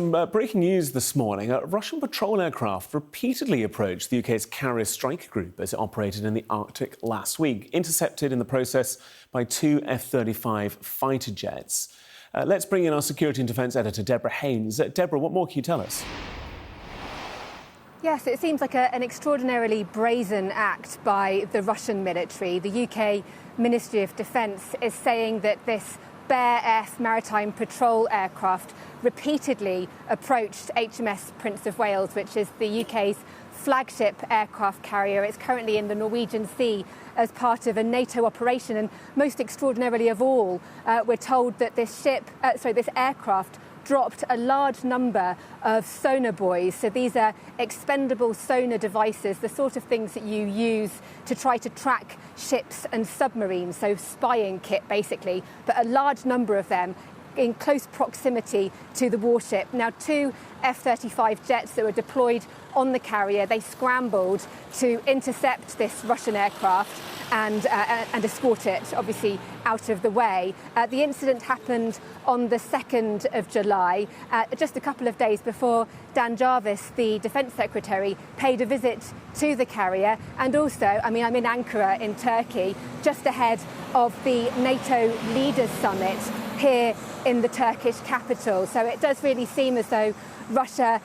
Some breaking news this morning. A Russian patrol aircraft repeatedly approached the UK's carrier strike group as it operated in the Arctic last week, intercepted in the process by two F-35 fighter jets. Let's bring in our security and defence editor, Deborah Haynes. Deborah, what more can you tell us? Yes, it seems like an extraordinarily brazen act by the Russian military. The UK Ministry of Defence is saying that this Bear F maritime patrol aircraft repeatedly approached HMS Prince of Wales, which is the UK's flagship aircraft carrier. It's currently in the Norwegian Sea as part of a NATO operation. And most extraordinarily of all, we're told that this aircraft dropped a large number of sonar buoys. So these are expendable sonar devices, the sort of things that you use to try to track ships and submarines, so spying kit basically, but a large number of them in close proximity to the warship. Now, two F-35 jets that were deployed on the carrier, they scrambled to intercept this Russian aircraft and escort it, obviously, out of the way. The incident happened on the 2nd of July, just a couple of days before Dan Jarvis, the Defence Secretary, paid a visit to the carrier. And also, I'm in Ankara in Turkey, just ahead of the NATO Leaders Summit here in the Turkish capital. So it does really seem as though Russia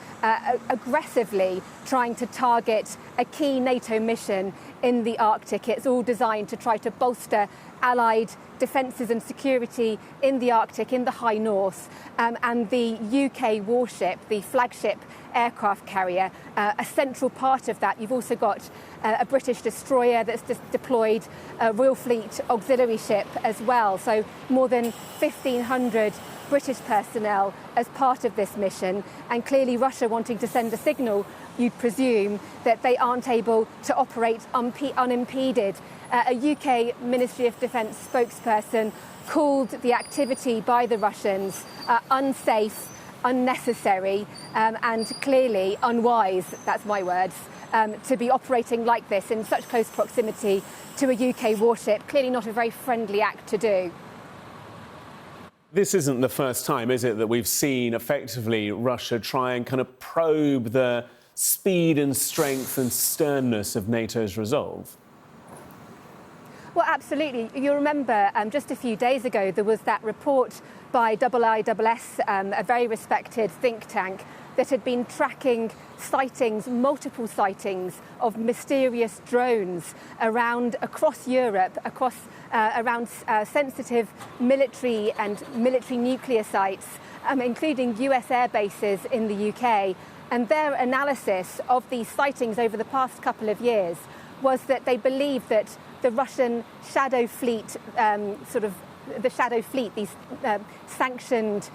aggressively trying to target a key NATO mission in the Arctic. It's all designed to try to bolster allied defences and security in the Arctic, in the high north. And the UK warship, the flagship aircraft carrier, a central part of that. You've also got a British destroyer that's just deployed, a Royal Fleet auxiliary ship as well. So more than 1,500 British personnel as part of this mission, and clearly Russia wanting to send a signal, you'd presume, that they aren't able to operate unimpeded. A UK Ministry of Defence spokesperson called the activity by the Russians unsafe, unnecessary, and clearly unwise, that's my words, to be operating like this in such close proximity to a UK warship. Clearly not a very friendly act to do. This isn't the first time, is it, that we've seen effectively Russia try and kind of probe the speed and strength and sternness of NATO's resolve? Well, absolutely. You'll remember just a few days ago there was that report by IISS, a very respected think tank, that had been tracking sightings, multiple sightings of mysterious drones across Europe, around sensitive military and military nuclear sites, including US air bases in the UK. And their analysis of these sightings over the past couple of years was that they believe that the Russian shadow fleet, these sanctioned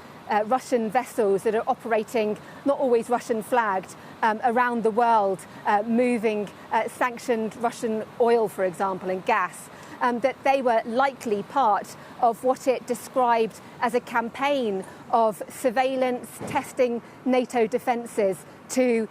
Russian vessels that are operating, not always Russian flagged, around the world, moving sanctioned Russian oil, for example, and gas, that they were likely part of what it described as a campaign of surveillance, testing NATO defences to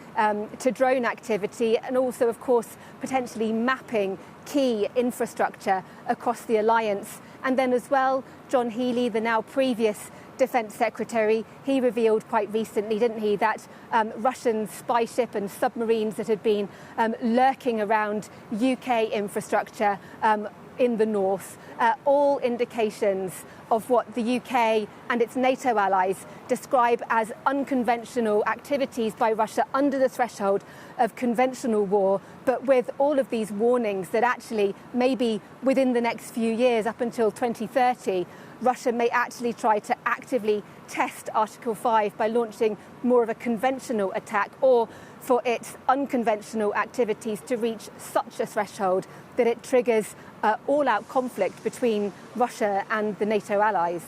drone activity, and also, of course, potentially mapping key infrastructure across the alliance. And then as well, John Healey, the now previous Defence Secretary, he revealed quite recently, didn't he, that Russian spy ship and submarines that had been lurking around UK infrastructure in the north, all indications of what the UK and its NATO allies describe as unconventional activities by Russia under the threshold of conventional war, but with all of these warnings that actually maybe within the next few years, up until 2030, Russia may actually try to actively test Article 5 by launching more of a conventional attack, or for its unconventional activities to reach such a threshold that it triggers all-out conflict between Russia and the NATO allies.